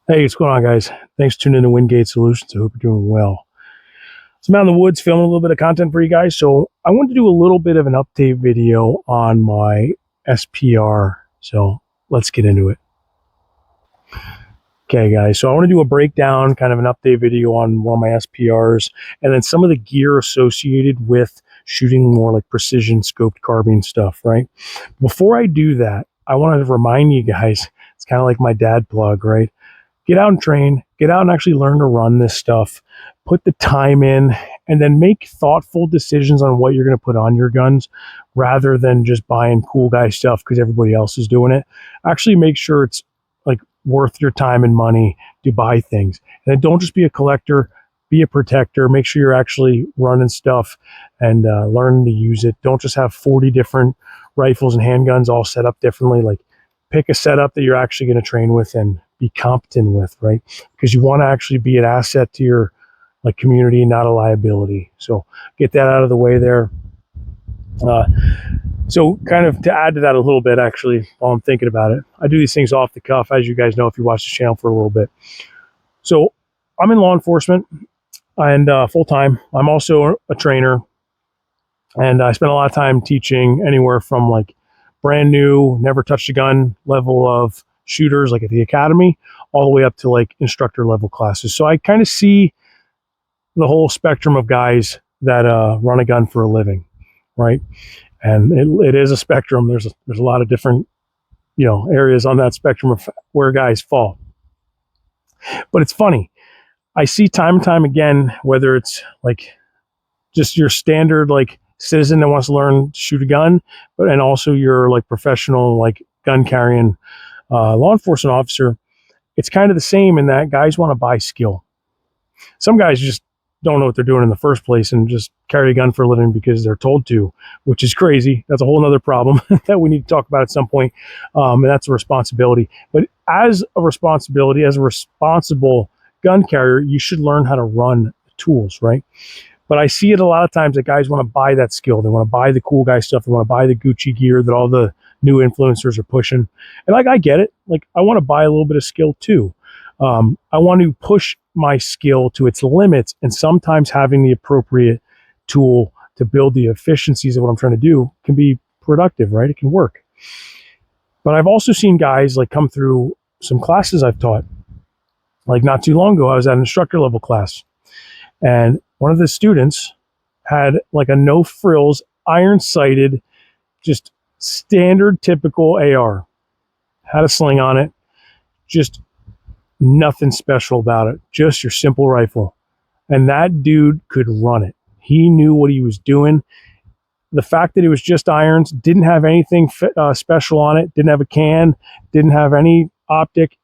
Hey, what's going on, guys? Thanks for tuning in to Wingate Solutions. I hope you're doing well. So I'm out in the woods filming a little bit of content for you guys. So I wanted to do a little bit of an update video on my SPR. So let's get into it. Okay, guys. So I want to do a breakdown, kind of an update video on one of my SPRs, and then some of the gear associated with shooting more like precision scoped carbine stuff, right? Before I do that, I want to remind you guys, it's kind of like my dad plug, right? Get out and train, get out and actually learn to run this stuff, put the time in, and then make thoughtful decisions on what you're going to put on your guns rather than just buying cool guy stuff because everybody else is doing it. Actually make sure it's like worth your time and money to buy things. And then don't just be a collector, be a protector. Make sure you're actually running stuff and learning to use it. Don't just have 40 different rifles and handguns all set up differently. Like, pick a setup that you're actually going to train with and be competent with, right? Because you want to actually be an asset to your like community, not a liability. So get that out of the way there. So kind of to add to that a little bit, actually, while I'm thinking about it, I do these things off the cuff, as you guys know if you watch the channel for a little bit. So I'm in law enforcement and full time. I'm also a trainer, and I spend a lot of time teaching anywhere from like brand new, never touched a gun level of shooters, like at the academy, all the way up to like instructor level classes. So I kind of see the whole spectrum of guys that run a gun for a living, right? And it is a spectrum. There's a lot of different, areas on that spectrum of where guys fall. But it's funny. I see time and time again, whether it's like just your standard like citizen that wants to learn to shoot a gun, but and also your like professional like gun carrying law enforcement officer. It's kind of the same in that guys want to buy skill. Some guys just don't know what they're doing in the first place and just carry a gun for a living because they're told to, which is crazy. That's a whole other problem that we need to talk about at some point. And that's a responsibility. But as a responsibility, as a responsible gun carrier, you should learn how to run the tools, right? But I see it a lot of times that guys want to buy that skill. They want to buy the cool guy stuff. They want to buy the Gucci gear that all the new influencers are pushing. And like, I get it. Like, I want to buy a little bit of skill too. I want to push my skill to its limits, and sometimes having the appropriate tool to build the efficiencies of what I'm trying to do can be productive, right? It can work. But I've also seen guys like come through some classes I've taught. Like not too long ago, I was at an instructor level class, and one of the students had like a no frills, iron sighted, just standard typical AR, had a sling on it, just nothing special about it, just your simple rifle. And that dude could run it. He knew what he was doing. The fact that it was just irons, didn't have anything special on it, didn't have a can, didn't have any optic,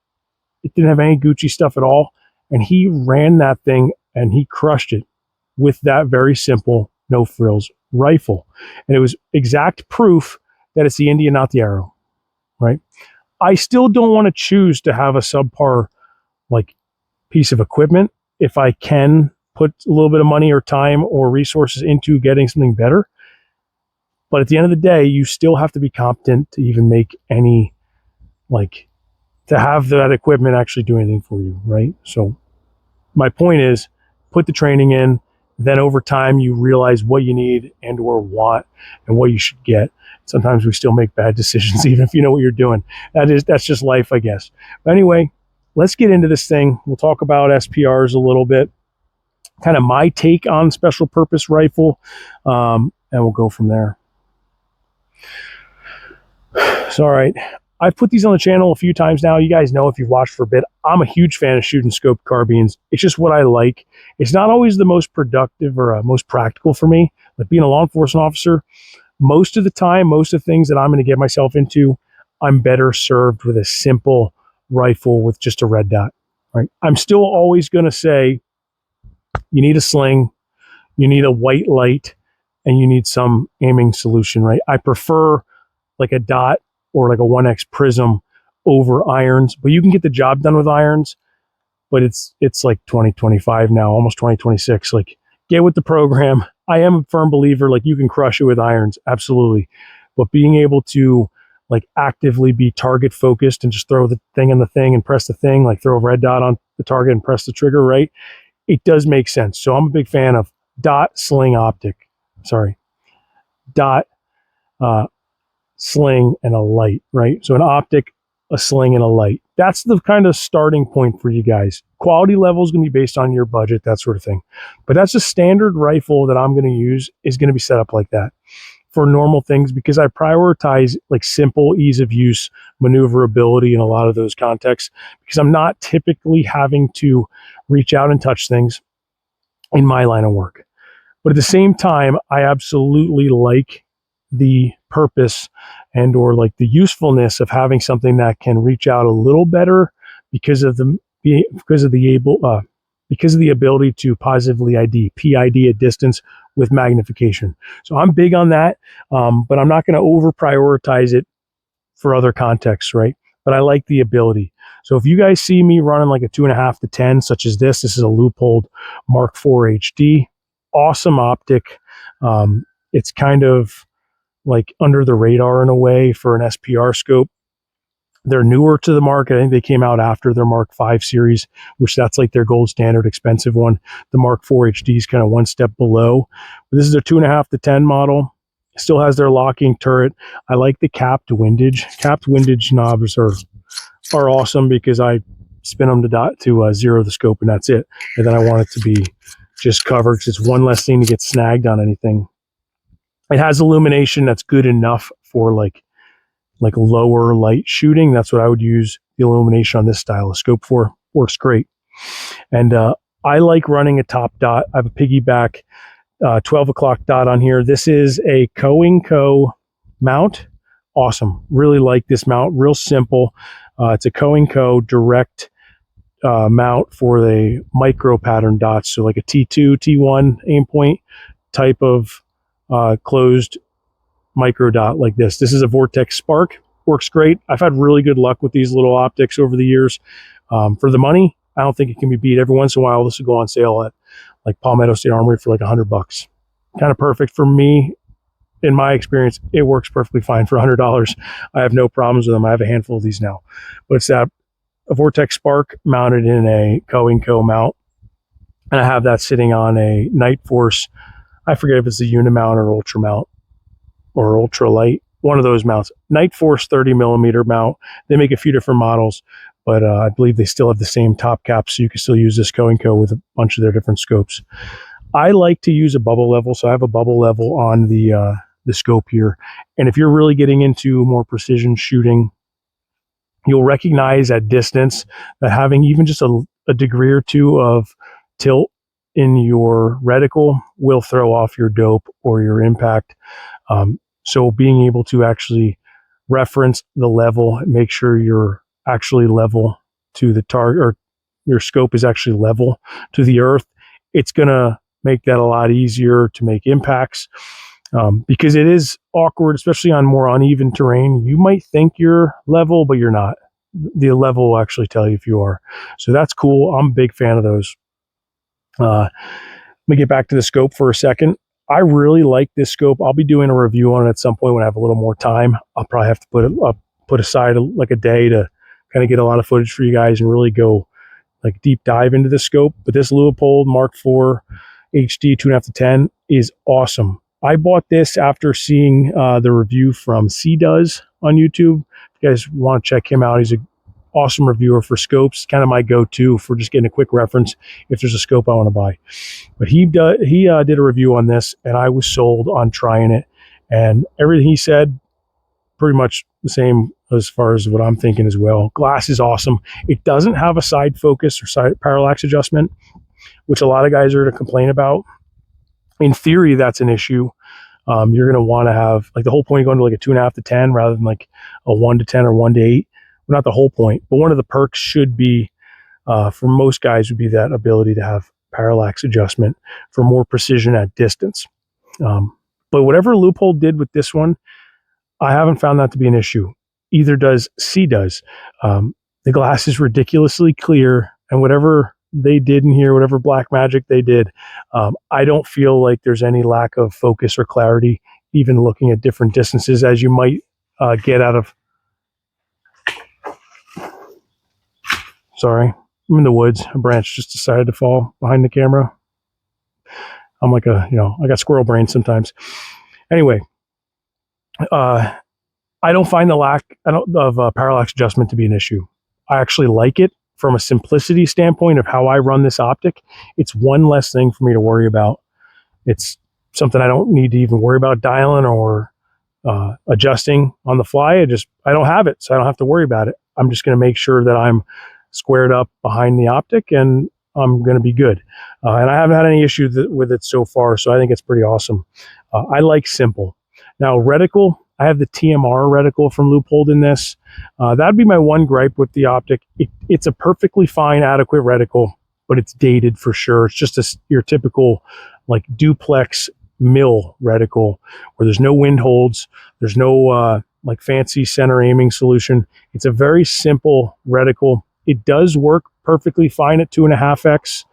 it didn't have any Gucci stuff at all. And he ran that thing and he crushed it with that very simple no frills rifle. And it was exact proof that it's the Indian, not the arrow, right? I still don't want to choose to have a subpar like piece of equipment if I can put a little bit of money or time or resources into getting something better. But at the end of the day, you still have to be competent to even make any, like, to have that equipment actually do anything for you, right? So my point is, put the training in, then over time you realize what you need and or want and what you should get. Sometimes we still make bad decisions even if you know what you're doing. That's just life, I guess. But anyway, let's get into this thing. We'll talk about SPRs a little bit, kind of my take on special purpose rifle, and we'll go from there. So, all right. I've put these on the channel a few times now. You guys know if you've watched for a bit, I'm a huge fan of shooting scoped carbines. It's just what I like. It's not always the most productive or most practical for me. Like being a law enforcement officer, most of the time, most of the things that I'm going to get myself into, I'm better served with a simple rifle with just a red dot, right? I'm still always going to say you need a sling, you need a white light, and you need some aiming solution, right? I prefer like a dot or like a 1X prism over irons, but you can get the job done with irons. But it's like 2025 now, almost 2026. Like, get with the program. I am a firm believer, like, you can crush it with irons, absolutely. But being able to like actively be target focused and just throw the thing in the thing and press the thing, like throw a red dot on the target and press the trigger, right? It does make sense. So I'm a big fan of dot, sling, optic. Sorry, dot, uh, sling, and a light, right? So an optic, a sling, and a light. That's the kind of starting point for you guys. Quality level is going to be based on your budget, that sort of thing. But that's a standard rifle that I'm going to use is going to be set up like that for normal things, because I prioritize like simple ease of use, maneuverability in a lot of those contexts, because I'm not typically having to reach out and touch things in my line of work. But at the same time, I absolutely like the purpose and or like the usefulness of having something that can reach out a little better because of the ability to positively ID, PID at distance with magnification. So I'm big on that, but I'm not going to over prioritize it for other contexts, right? But I like the ability. So if you guys see me running like a 2.5 to 10, such as this is a Leupold Mark IV HD, awesome optic. It's kind of like under the radar in a way for an SPR scope. They're newer to the market. I think they came out after their Mark V series, which that's like their gold standard expensive one. The Mark IV HD is kind of one step below. But this is a 2.5 to 10 model. Still has their locking turret. I like the capped windage. Capped windage knobs are awesome because I spin them to zero the scope and that's it. And then I want it to be just covered because it's one less thing to get snagged on anything. It has illumination that's good enough for like lower light shooting. That's what I would use the illumination on this style of scope for. Works great. And I like running a top dot. I have a piggyback 12 o'clock dot on here. This is a Co mount. Awesome. Really like this mount. Real simple. It's a Co direct mount for the micro pattern dots. So like a T2, T1 aim point type of closed micro dot like this. This is a Vortex Spark. Works great. I've had really good luck with these little optics over the years. For the money, I don't think it can be beat. Every once in a while, this will go on sale at like Palmetto State Armory for like $100. Kind of perfect for me. In my experience, it works perfectly fine for $100. I have no problems with them. I have a handful of these now. But it's that a Vortex Spark mounted in a Co mount. And I have that sitting on a Night Force. I forget if it's a Unimount or Ultra mount or Ultra Light. One of those mounts. Night Force 30 millimeter mount. They make a few different models, but I believe they still have the same top cap, so you can still use this Co with a bunch of their different scopes. I like to use a bubble level, so I have a bubble level on the scope here. And if you're really getting into more precision shooting, you'll recognize at distance that having even just a degree or two of tilt in your reticle will throw off your dope or your impact. So being able to actually reference the level, make sure you're actually level to the target, or your scope is actually level to the earth, it's going to make that a lot easier to make impacts. Because it is awkward, especially on more uneven terrain. You might think you're level, but you're not. The level will actually tell you if you are. So that's cool. I'm a big fan of those. Let me get back to the scope for a second. I really like this scope. I'll be doing a review on it at some point when I have a little more time. I'll probably have to put aside like a day to kind of get a lot of footage for you guys and really go like deep dive into the scope. But this Leupold Mark IV HD 2.5 to 10 is awesome. I bought this after seeing the review from C Does on YouTube. If you guys want to check him out, he's an awesome reviewer for scopes. Kind of my go-to for just getting a quick reference if there's a scope I want to buy. But he did a review on this, and I was sold on trying it. And everything he said, pretty much the same as far as what I'm thinking as well. Glass is awesome. It doesn't have a side focus or side parallax adjustment, which a lot of guys are to complain about. In theory, that's an issue. You're going to want to have, like, the whole point of going to like a 2.5 to 10 rather than like a 1 to 10 or 1 to 8. Well, not the whole point, but one of the perks should be, for most guys, would be that ability to have parallax adjustment for more precision at distance. But whatever Leupold did with this one, I haven't found that to be an issue. Either does C Does. The glass is ridiculously clear, and whatever they did in here, whatever black magic they did, I don't feel like there's any lack of focus or clarity, even looking at different distances, as you might get out of Sorry, I'm in the woods. A branch just decided to fall behind the camera. I'm like I got squirrel brain sometimes. Anyway, I don't find the lack of parallax adjustment to be an issue. I actually like it from a simplicity standpoint of how I run this optic. It's one less thing for me to worry about. It's something I don't need to even worry about dialing or adjusting on the fly. I don't have it, so I don't have to worry about it. I'm just going to make sure that I'm squared up behind the optic, and I'm going to be good. And I haven't had any issue with it so far, so I think it's pretty awesome. I like simple. Now, reticle, I have the TMR reticle from Leupold in this. That'd be my one gripe with the optic. It's a perfectly fine, adequate reticle, but it's dated for sure. It's just your typical like duplex mill reticle where there's no wind holds, there's no like fancy center aiming solution. It's a very simple reticle. It does work perfectly fine at 2.5x.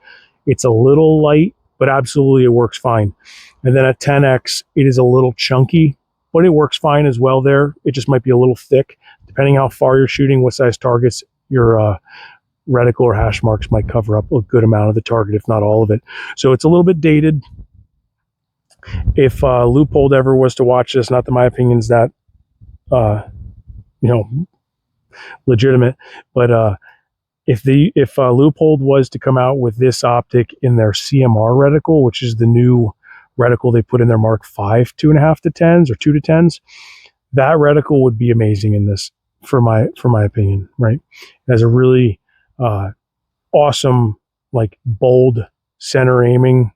It's a little light, but absolutely it works fine. And then at 10x, it is a little chunky, but it works fine as well there. It just might be a little thick. Depending how far you're shooting, what size targets, your reticle or hash marks might cover up a good amount of the target, if not all of it. So it's a little bit dated. If Leupold ever was to watch this, not that my opinion is that, legitimate, but if Leupold was to come out with this optic in their CMR reticle, which is the new reticle they put in their Mark V 2.5 to 10s or 2 to 10s, that reticle would be amazing in this, for my opinion. Right, it has a really awesome, like bold center aiming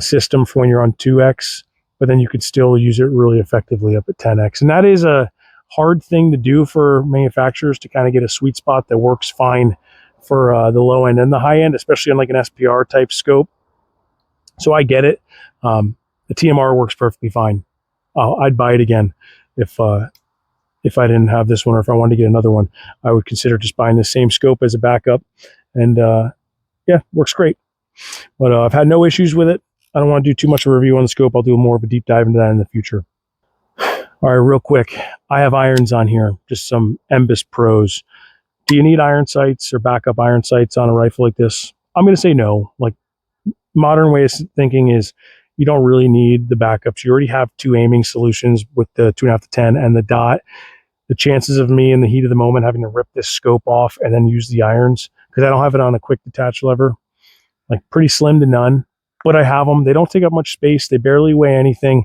system for when you're on 2x, but then you could still use it really effectively up at 10x, and that is a hard thing to do for manufacturers, to kind of get a sweet spot that works fine for the low end and the high end, especially on like an SPR type scope. So I get it. The TMR works perfectly fine. I'd buy it again if I didn't have this one, or if I wanted to get another one. I would consider just buying the same scope as a backup, and yeah, works great. But I've had no issues with it. I don't want to do too much of a review on the scope. I'll do more of a deep dive into that in the future. All right, real quick, I have irons on here, just some Embus Pros. Do you need iron sights or backup iron sights on a rifle like this? I'm going to say no. Like, modern way of thinking is you don't really need the backups. You already have two aiming solutions with the 2.5 to 10 and the dot. The chances of me in the heat of the moment having to rip this scope off and then use the irons, because I don't have it on a quick detach lever, like pretty slim to none. But I have them. They don't take up much space. They barely weigh anything.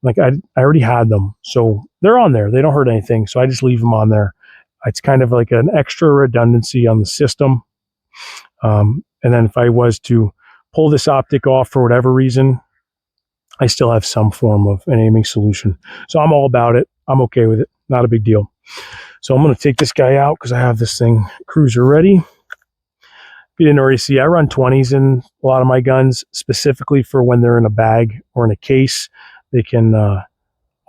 Like I already had them, so they're on there. They don't hurt anything, so I just leave them on there. It's kind of like an extra redundancy on the system. And then if I was to pull this optic off for whatever reason, I still have some form of an aiming solution. So I'm all about it. I'm okay with it. Not a big deal. So I'm going to take this guy out because I have this thing cruiser ready. If you didn't already see, I run 20s in a lot of my guns, specifically for when they're in a bag or in a case. They can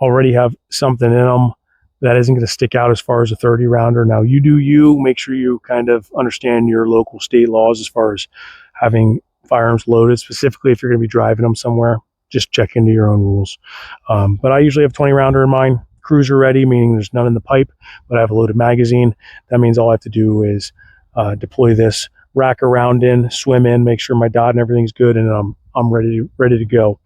already have something in them that isn't going to stick out as far as a 30 rounder. Now, you do you. Make sure you kind of understand your local state laws as far as having firearms loaded, specifically if you're going to be driving them somewhere. Just check into your own rules. But I usually have 20 rounder in mine, cruiser ready, meaning there's none in the pipe, but I have a loaded magazine. That means all I have to do is deploy this, rack around in, swim in, make sure my dot and everything's good, and I'm ready to go.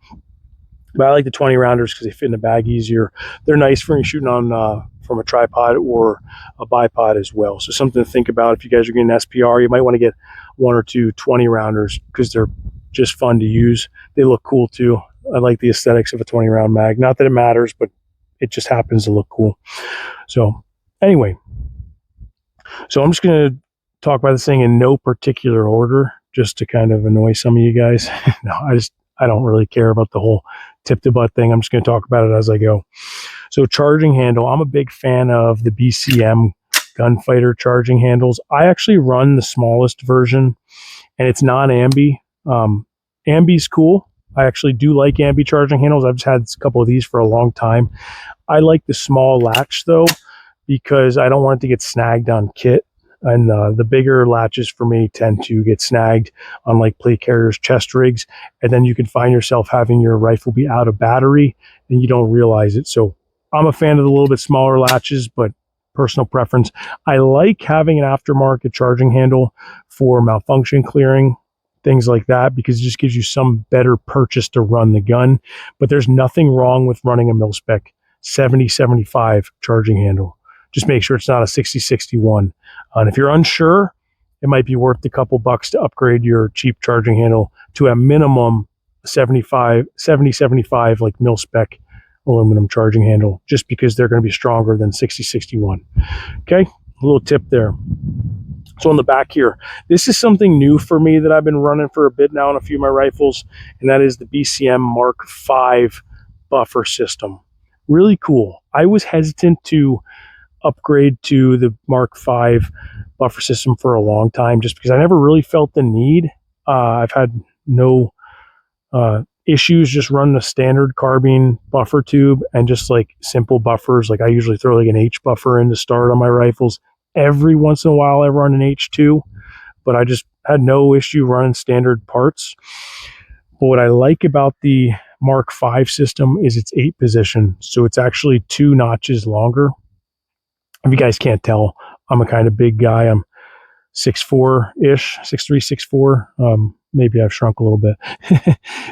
But I like the 20 rounders because they fit in the bag easier. They're nice for shooting on from a tripod or a bipod as well. So something to think about if you guys are getting SPR. You might want to get one or two 20 rounders because they're just fun to use. They look cool too. I like the aesthetics of a 20 round mag. Not that it matters, but it just happens to look cool. So anyway, so I'm just going to talk about this thing in no particular order, just to kind of annoy some of you guys. No, I don't really care about the whole tip to butt thing. I'm just going to talk about it as I go. So charging handle, I'm a big fan of the BCM gunfighter charging handles. I actually run the smallest version, and it's non-ambi. Ambi's cool. I actually do like ambi charging handles. I've just had a couple of these for a long time. I like the small latch though, because I don't want it to get snagged on kit. And the bigger latches for me tend to get snagged on like plate carriers, chest rigs, and then you can find yourself having your rifle be out of battery and you don't realize it. So I'm a fan of the little bit smaller latches, but personal preference. I like having an aftermarket charging handle for malfunction clearing, things like that, because it just gives you some better purchase to run the gun. But there's nothing wrong with running a mil-spec 7075 charging handle. Just make sure it's not a 6061. And if you're unsure, it might be worth a couple bucks to upgrade your cheap charging handle to a minimum 7075 like mil-spec aluminum charging handle, just because they're going to be stronger than 6061. Okay, a little tip there. So on the back here, this is something new for me that I've been running for a bit now on a few of my rifles, and that is the BCM Mark V buffer system. Really cool. I was hesitant to upgrade to the Mark V buffer system for a long time, just because I never really felt the need. I've had no issues just running a standard carbine buffer tube and just like simple buffers. Like I usually throw like an H buffer in to start on my rifles. Every once in a while I run an H2, but I just had no issue running standard parts. But what I like about the Mark V system is it's 8 position, so it's actually 2 notches longer. If you guys can't tell, I'm a kind of big guy. I'm 6'4"-ish, 6'3", 6'4". Maybe I've shrunk a little bit.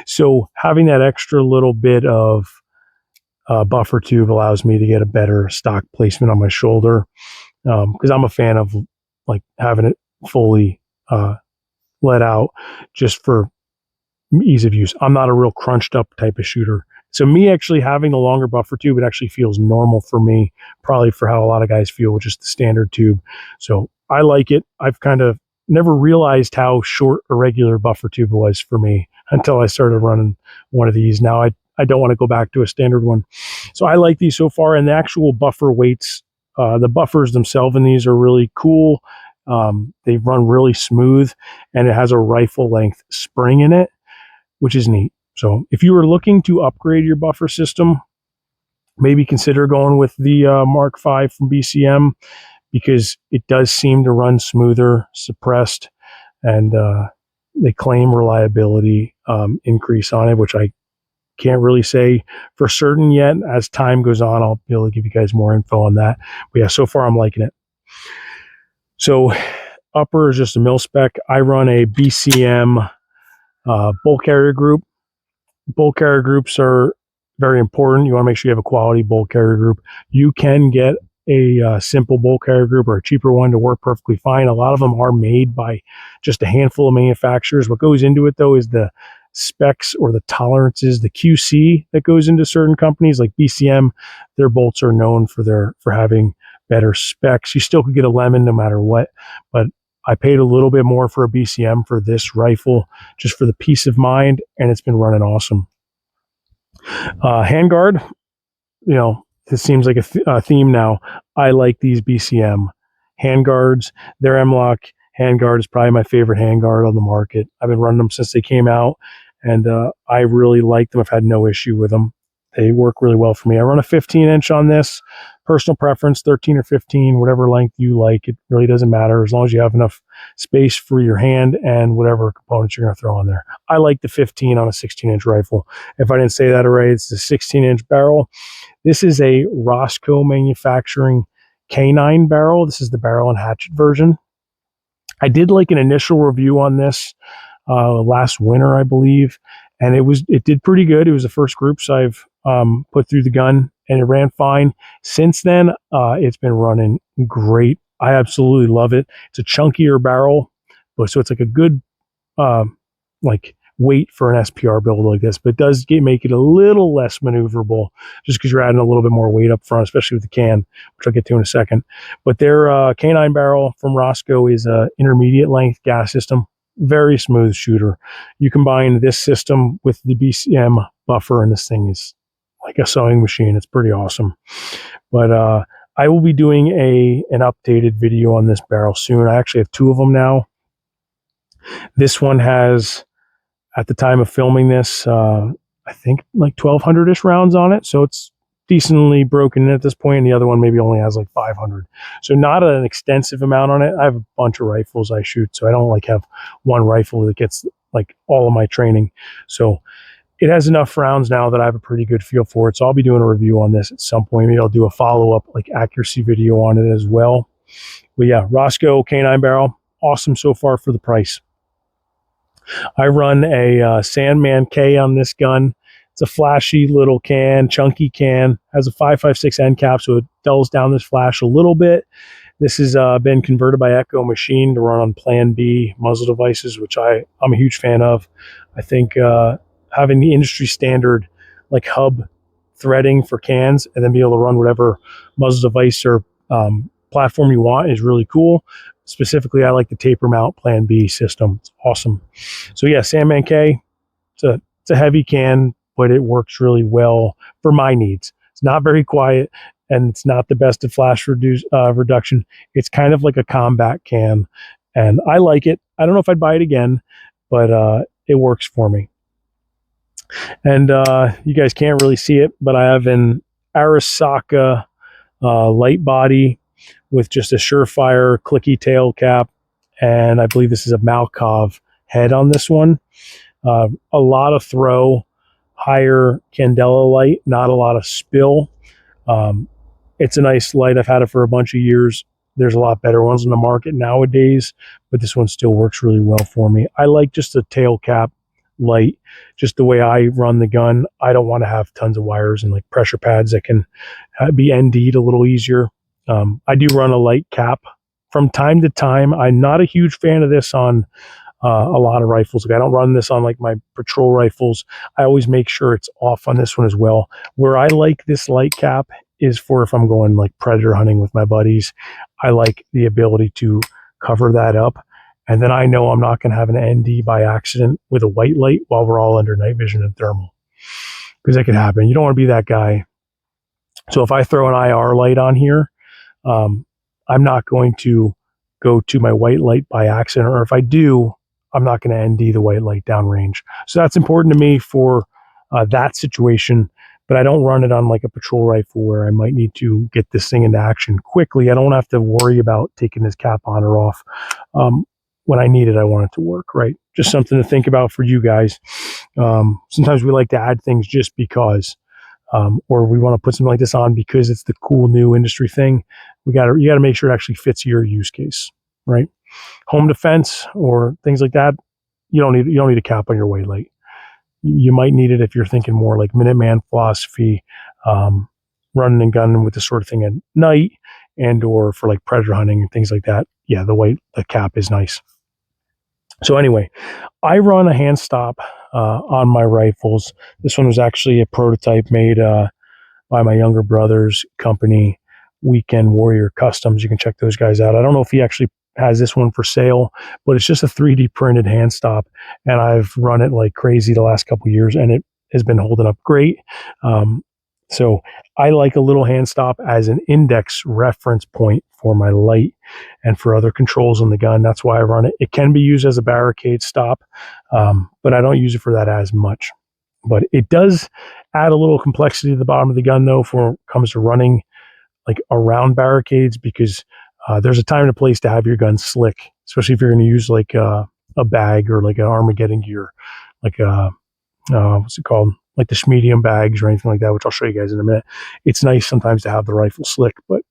So having that extra little bit of buffer tube allows me to get a better stock placement on my shoulder, because I'm a fan of like having it fully let out just for ease of use. I'm not a real crunched up type of shooter. So me actually having the longer buffer tube, it actually feels normal for me, probably for how a lot of guys feel with just the standard tube. So I like it. I've kind of never realized how short a regular buffer tube was for me until I started running one of these. Now I don't want to go back to a standard one. So I like these so far, and the actual buffer weights, the buffers themselves in these are really cool. They run really smooth, and it has a rifle length spring in it, which is neat. So if you were looking to upgrade your buffer system, maybe consider going with the Mark V from BCM, because it does seem to run smoother, suppressed, and they claim reliability increase on it, which I can't really say for certain yet. As time goes on, I'll be able to give you guys more info on that. But yeah, so far I'm liking it. So upper is just a mil-spec. I run a BCM bolt carrier group. Bolt carrier groups are very important. You want to make sure you have a quality bolt carrier group. You can get a simple bolt carrier group or a cheaper one to work perfectly fine. A lot of them are made by just a handful of manufacturers. What goes into it though is the specs or the tolerances, the QC that goes into certain companies like BCM. Their bolts are known for having better specs. You still could get a lemon no matter what, but I paid a little bit more for a BCM for this rifle just for the peace of mind, and it's been running awesome. Handguard, you know, this seems like a theme now. I like these BCM handguards. Their M-Lock handguard is probably my favorite handguard on the market. I've been running them since they came out, and I really like them. I've had no issue with them. They work really well for me. I run a 15-inch on this. Personal preference, 13 or 15, whatever length you like. It really doesn't matter as long as you have enough space for your hand and whatever components you're going to throw on there. I like the 15 on a 16-inch rifle. If I didn't say that already, it's the 16-inch barrel. This is a Roscoe manufacturing K9 barrel. This is the barrel and hatchet version. I did like an initial review on this last winter, I believe, and it did pretty good. It was the first groups I've put through the gun, and it ran fine. Since then, it's been running great. I absolutely love it. It's a chunkier barrel, but so it's like a good like weight for an SPR build like this, but it does make it a little less maneuverable just because you're adding a little bit more weight up front, especially with the can, which I'll get to in a second. But their K9 barrel from Roscoe is a intermediate length gas system. Very smooth shooter. You combine this system with the BCM buffer, and this thing is like a sewing machine. It's pretty awesome. But I will be doing an updated video on this barrel soon. I actually have 2 of them now. This one has, at the time of filming this, I think like 1,200-ish rounds on it. So it's decently broken in at this point. And the other one maybe only has like 500. So not an extensive amount on it. I have a bunch of rifles I shoot, so I don't like have one rifle that gets like all of my training. So it has enough rounds now that I have a pretty good feel for it. So I'll be doing a review on this at some point. Maybe I'll do a follow-up like accuracy video on it as well. But yeah, Roscoe K9 barrel, awesome so far for the price. I run a Sandman K on this gun. It's a flashy little can, chunky can, has a 5.56 end cap, so it dulls down this flash a little bit. This has been converted by Echo Machine to run on Plan B muzzle devices, which I'm a huge fan of. I think having the industry standard like hub threading for cans and then be able to run whatever muzzle device or platform you want is really cool. Specifically, I like the taper mount Plan B system. It's awesome. So yeah, Sandman K, it's a heavy can, but it works really well for my needs. It's not very quiet, and it's not the best of flash reduction. It's kind of like a combat can, and I like it. I don't know if I'd buy it again, but it works for me. And you guys can't really see it, but I have an Arasaka light body with just a Surefire clicky tail cap, and I believe this is a Malkov head on this one. A lot of throw, higher candela light, not a lot of spill. It's a nice light. I've had it for a bunch of years. There's a lot better ones in the market nowadays, but this one still works really well for me. I like just a tail cap light, just the way I run the gun. I don't want to have tons of wires and like pressure pads that can be ND'd a little easier. I do run a light cap from time to time. I'm not a huge fan of this on a lot of rifles. Like I don't run this on like my patrol rifles. I always make sure it's off on this one as well. Where I like this light cap is for if I'm going like predator hunting with my buddies. I like the ability to cover that up. And then I know I'm not going to have an ND by accident with a white light while we're all under night vision and thermal. Because that could happen. You don't want to be that guy. So if I throw an IR light on here, I'm not going to go to my white light by accident. Or if I do, I'm not going to ND the white light downrange. So that's important to me for that situation. But I don't run it on like a patrol rifle where I might need to get this thing into action quickly. I don't have to worry about taking this cap on or off. When I need it, I want it to work, right? Just something to think about for you guys. Sometimes we like to add things just because, or we want to put something like this on because it's the cool new industry thing. You got to make sure it actually fits your use case, right? Home defense or things like that, you don't need a cap on your white light. You might need it if you're thinking more like Minuteman philosophy, running and gunning with this sort of thing at night, and or for like predator hunting and things like that. Yeah, the cap is nice. So anyway, I run a hand stop on my rifles. This one was actually a prototype made by my younger brother's company, Weekend Warrior Customs. You can check those guys out. I don't know if he actually has this one for sale, but it's just a 3D printed hand stop, and I've run it like crazy the last couple of years, and it has been holding up great. So I like a little hand stop as an index reference point for my light and for other controls on the gun. That's why I run it. It can be used as a barricade stop, but I don't use it for that as much. But it does add a little complexity to the bottom of the gun, though, for when it comes to running like around barricades, because there's a time and a place to have your gun slick, especially if you're going to use like a bag or like an Armageddon gear, like what's it called? Like the medium bags or anything like that, which I'll show you guys in a minute. It's nice sometimes to have the rifle slick, but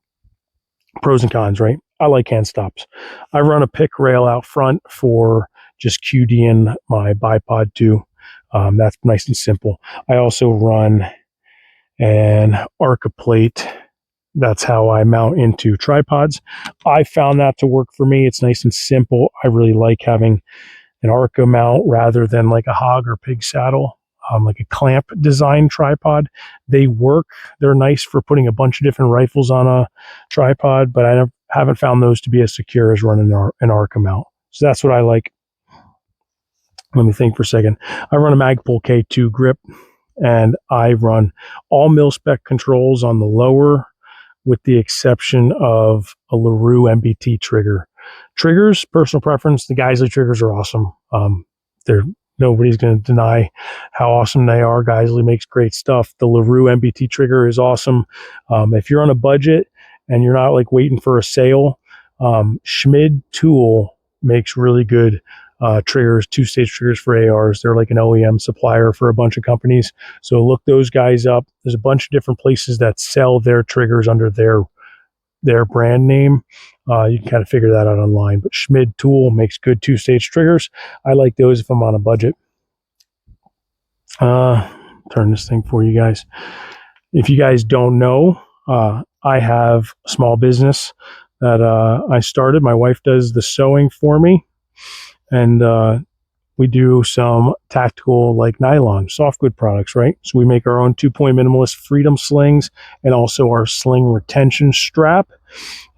pros and cons, right? I like hand stops. I run a pick rail out front for just QDing my bipod too. That's nice and simple. I also run an Arca plate. That's how I mount into tripods. I found that to work for me. It's nice and simple. I really like having an Arca mount rather than like a hog or pig saddle. Like a clamp design tripod. They work. They're nice for putting a bunch of different rifles on a tripod, but I haven't found those to be as secure as running an Arca mount. So that's what I like. Let me think for a second. I run a Magpul K2 grip, and I run all mil-spec controls on the lower, with the exception of a LaRue MBT trigger. Triggers, personal preference. The Geisley triggers are awesome. Nobody's going to deny how awesome they are. Geisley makes great stuff. The LaRue MBT trigger is awesome. If you're on a budget and you're not like waiting for a sale, Schmid Tool makes really good triggers, two-stage triggers for ARs. They're like an OEM supplier for a bunch of companies. So look those guys up. There's a bunch of different places that sell their triggers under their brand name. You can kind of figure that out online. But Schmid Tool makes good two-stage triggers. I like those if I'm on a budget. Turn this thing for you guys. If you guys don't know, I have a small business that I started. My wife does the sewing for me, and we do some tactical like nylon soft good products, right? So we make our own 2-point minimalist freedom slings and also our sling retention strap.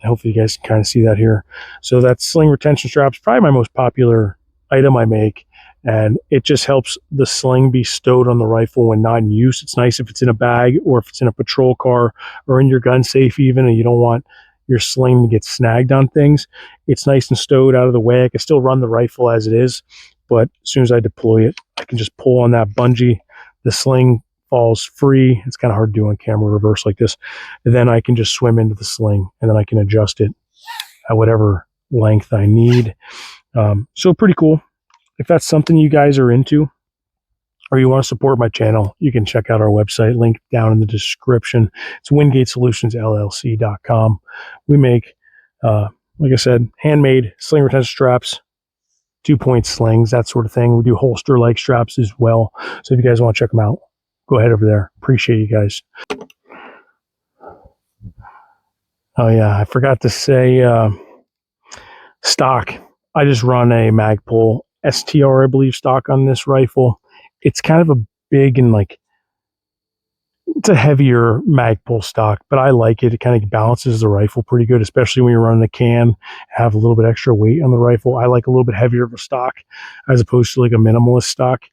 Hopefully you guys can kind of see that here. So that sling retention strap is probably my most popular item I make, and it just helps the sling be stowed on the rifle when not in use. It's nice if it's in a bag or if it's in a patrol car or in your gun safe even, and you don't want your sling to get snagged on things. It's nice and stowed out of the way. I can still run the rifle as it is, but as soon as I deploy it, I can just pull on that bungee. The sling falls free. It's kind of hard to do on camera reverse like this. And then I can just swim into the sling, and then I can adjust it at whatever length I need. So pretty cool. If that's something you guys are into, or you want to support my channel, you can check out our website, link down in the description. It's WingateSolutionsLLC.com. We make, like I said, handmade sling retention straps, 2-point slings, that sort of thing. We do holster-like straps as well. So if you guys want to check them out, go ahead over there. Appreciate you guys. Oh yeah, I forgot to say stock. I just run a Magpul STR, I believe, stock on this rifle. It's kind of a big and it's a heavier Magpul stock, but I like it. It kind of balances the rifle pretty good, especially when you're running a can, have a little bit extra weight on the rifle. I like a little bit heavier of a stock as opposed to like a minimalist stock.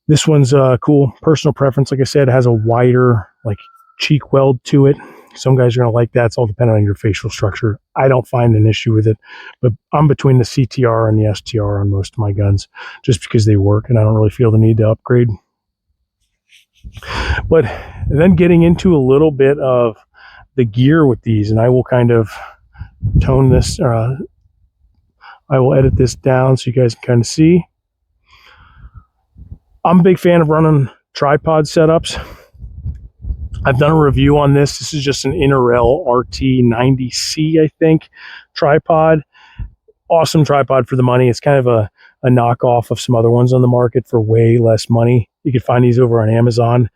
This one's cool. Personal preference, like I said, has a wider like cheek weld to it. Some guys are going to like that. It's all dependent on your facial structure. I don't find an issue with it, but I'm between the CTR and the STR on most of my guns just because they work, and I don't really feel the need to upgrade. But then getting into a little bit of the gear with these, and I will kind of tone this, I will edit this down so you guys can kind of see. I'm a big fan of running tripod setups. I've done a review on this. This is just an Interel RT90C, I think, tripod. Awesome tripod for the money. It's kind of a knockoff of some other ones on the market for way less money. You can find these over on Amazon.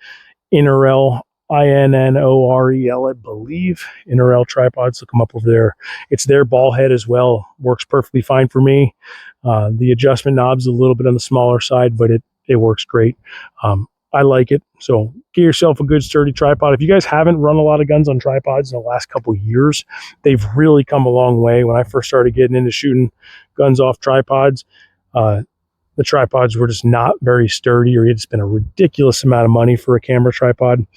Interel, INNOREL, I believe. Interel tripods. Look them up over there. It's their ball head as well. Works perfectly fine for me. The adjustment knob's a little bit on the smaller side, but it works great. I like it. So get yourself a good sturdy tripod. If you guys haven't run a lot of guns on tripods in the last couple of years, they've really come a long way. When I first started getting into shooting guns off tripods, the tripods were just not very sturdy, or you had to spend a ridiculous amount of money for a camera tripod.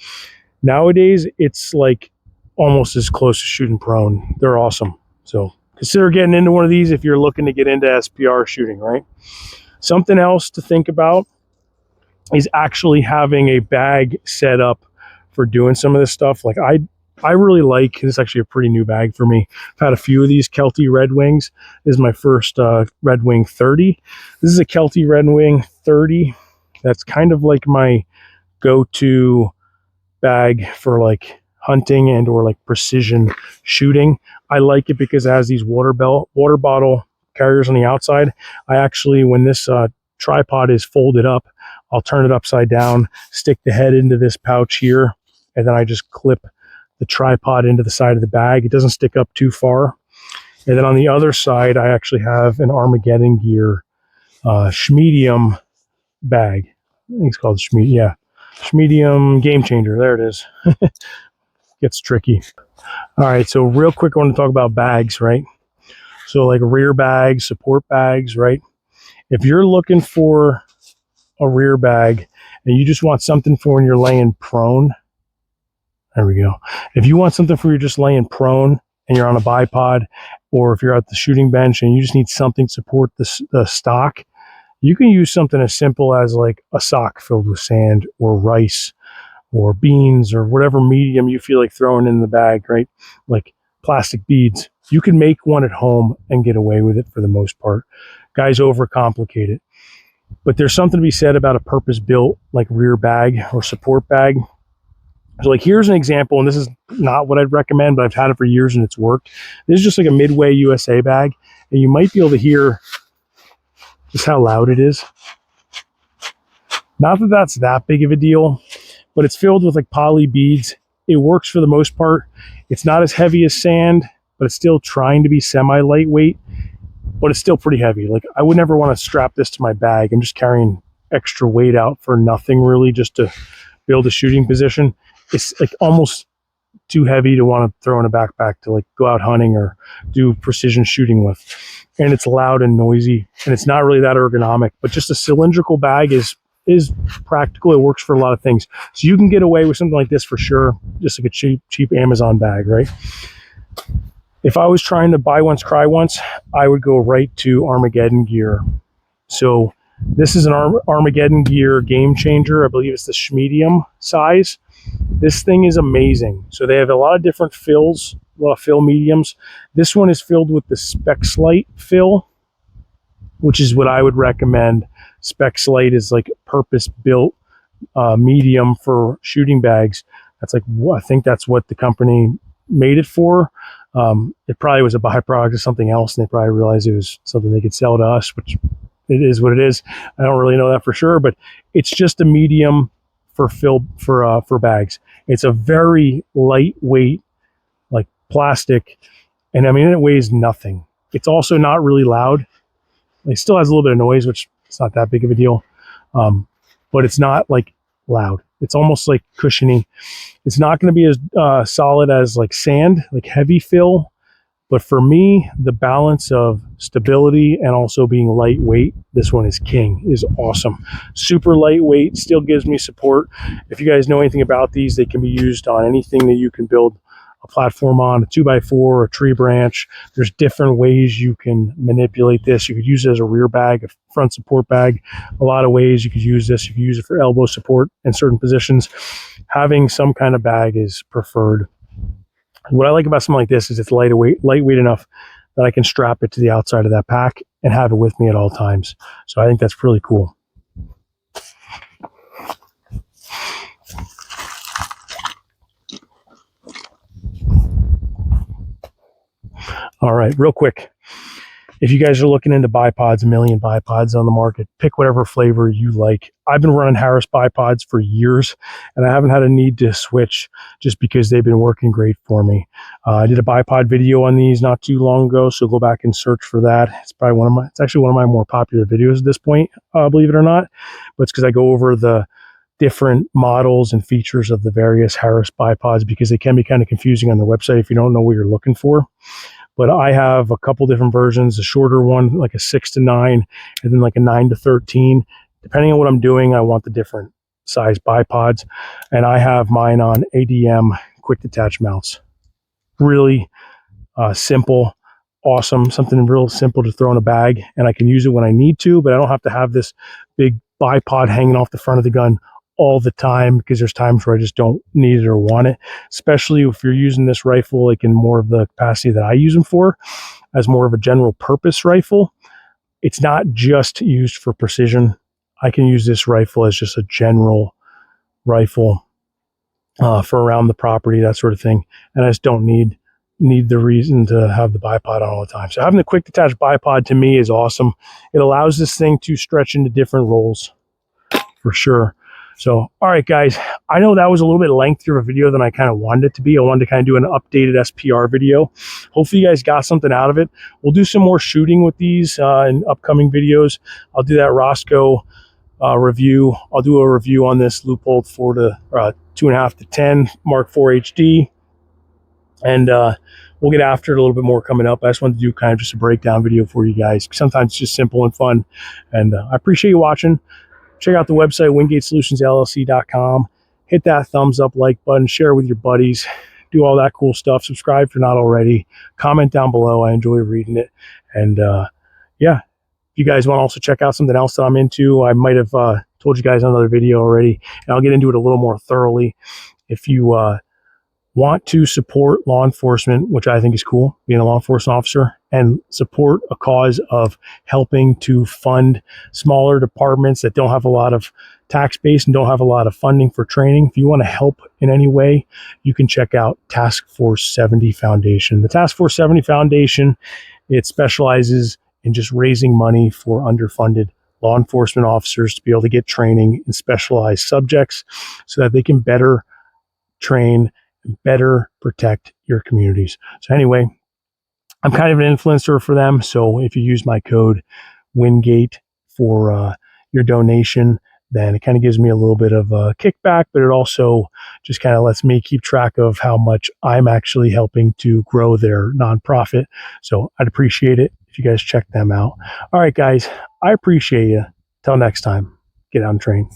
Nowadays, it's like almost as close to shooting prone. They're awesome. So consider getting into one of these if you're looking to get into SPR shooting, right? Something else to think about is actually having a bag set up for doing some of this stuff. Like I really like, this is actually a pretty new bag for me. I've had a few of these Kelty Red Wings. This is my first Red Wing 30. This is a Kelty Red Wing 30. That's kind of like my go-to bag for like hunting and or like precision shooting. I like it because it has these water bottle carriers on the outside. I actually, when this tripod is folded up, I'll turn it upside down, stick the head into this pouch here, and then I just clip the tripod into the side of the bag. It doesn't stick up too far. And then on the other side, I actually have an Armageddon Gear Schmedium bag. I think it's called Schmedium Game Changer. There it is. Gets tricky. All right, so real quick, I want to talk about bags, right? So like rear bags, support bags, right? If you're looking for a rear bag and you just want something for when you're laying prone, there we go. If you want something for you're just laying prone and you're on a bipod, or if you're at the shooting bench and you just need something to support the stock, you can use something as simple as like a sock filled with sand or rice or beans or whatever medium you feel like throwing in the bag, right? Like plastic beads. You can make one at home and get away with it for the most part. Guys overcomplicate it. But there's something to be said about a purpose-built like rear bag or support bag. So like here's an example, and this is not what I'd recommend, but I've had it for years and it's worked. This is just like a Midway USA bag, and you might be able to hear just how loud it is. Not that that's that big of a deal, but it's filled with like poly beads. It works for the most part. It's not as heavy as sand, but it's still trying to be semi-lightweight, but it's still pretty heavy. Like I would never want to strap this to my bag. I'm just carrying extra weight out for nothing really, just to build a shooting position. It's like almost too heavy to want to throw in a backpack to like go out hunting or do precision shooting with. And it's loud and noisy, and it's not really that ergonomic, but just a cylindrical bag is practical. It works for a lot of things. So you can get away with something like this for sure, just like a cheap Amazon bag, right? If I was trying to buy once, cry once, I would go right to Armageddon Gear. So this is an Armageddon Gear Game Changer. I believe it's the medium size. This thing is amazing. So they have a lot of different fills, a lot of fill mediums. This one is filled with the Spexlite fill, which is what I would recommend. Spexlite is like purpose-built medium for shooting bags. That's like, I think that's what the company made it for. It probably was a byproduct of something else, and they probably realized it was something they could sell to us, which it is what it is. I don't really know that for sure, but it's just a medium for bags. It's a very lightweight, like plastic, and I mean it weighs nothing. It's also not really loud. It still has a little bit of noise, which it's not that big of a deal, but it's not like loud. It's almost like cushiony. It's not going to be as solid as like sand, like heavy fill. But for me, the balance of stability and also being lightweight, this one is king, is awesome. Super lightweight, still gives me support. If you guys know anything about these, they can be used on anything that you can build a platform on, a 2x4, a tree branch. There's different ways you can manipulate this. You could use it as a rear bag, a front support bag. A lot of ways you could use this. You could use it for elbow support in certain positions. Having some kind of bag is preferred. What I like about something like this is it's lightweight enough that I can strap it to the outside of that pack and have it with me at all times. So I think that's really cool. All right, real quick. If you guys are looking into bipods, a million bipods on the market, pick whatever flavor you like. I've been running Harris bipods for years, and I haven't had a need to switch just because they've been working great for me. I did a bipod video on these not too long ago, so go back and search for that. It's actually one of my more popular videos at this point, believe it or not. But it's because I go over the different models and features of the various Harris bipods, because they can be kind of confusing on the website if you don't know what you're looking for. But I have a couple different versions, a shorter one, like a 6 to 9, and then like a 9 to 13. Depending on what I'm doing, I want the different size bipods. And I have mine on ADM quick detach mounts. Really simple, awesome, something real simple to throw in a bag. And I can use it when I need to, but I don't have to have this big bipod hanging off the front of the gun all the time, because there's times where I just don't need it or want it, especially if you're using this rifle like in more of the capacity that I use them for, as more of a general purpose rifle. It's not just used for precision. I can use this rifle as just a general rifle for around the property, that sort of thing, and I just don't need the reason to have the bipod on all the time. So having the quick detach bipod to me is awesome. It allows this thing to stretch into different roles for sure. So, all right, guys, I know that was a little bit lengthier of a video than I kind of wanted it to be. I wanted to kind of do an updated SPR video. Hopefully you guys got something out of it. We'll do some more shooting with these in upcoming videos. I'll do that Roscoe review. I'll do a review on this Leupold 2.5 to 10 Mark IV HD. And we'll get after it a little bit more coming up. I just wanted to do kind of just a breakdown video for you guys. Sometimes it's just simple and fun. And I appreciate you watching. Check out the website, WingateSolutionsLLC.com. Hit that thumbs up, like button, share with your buddies, do all that cool stuff. Subscribe if you're not already. Comment down below. I enjoy reading it. And yeah, if you guys want to also check out something else that I'm into, I might have told you guys in another video already, and I'll get into it a little more thoroughly. If you want to support law enforcement, which I think is cool, being a law enforcement officer, and support a cause of helping to fund smaller departments that don't have a lot of tax base and don't have a lot of funding for training. If you want to help in any way, you can check out Task Force 70 Foundation. The Task Force 70 Foundation, it specializes in just raising money for underfunded law enforcement officers to be able to get training in specialized subjects so that they can better train and better protect your communities. So anyway, I'm kind of an influencer for them. So if you use my code Wingate for your donation, then it kind of gives me a little bit of a kickback, but it also just kind of lets me keep track of how much I'm actually helping to grow their nonprofit. So I'd appreciate it if you guys check them out. All right, guys, I appreciate you. Till next time, get out and train.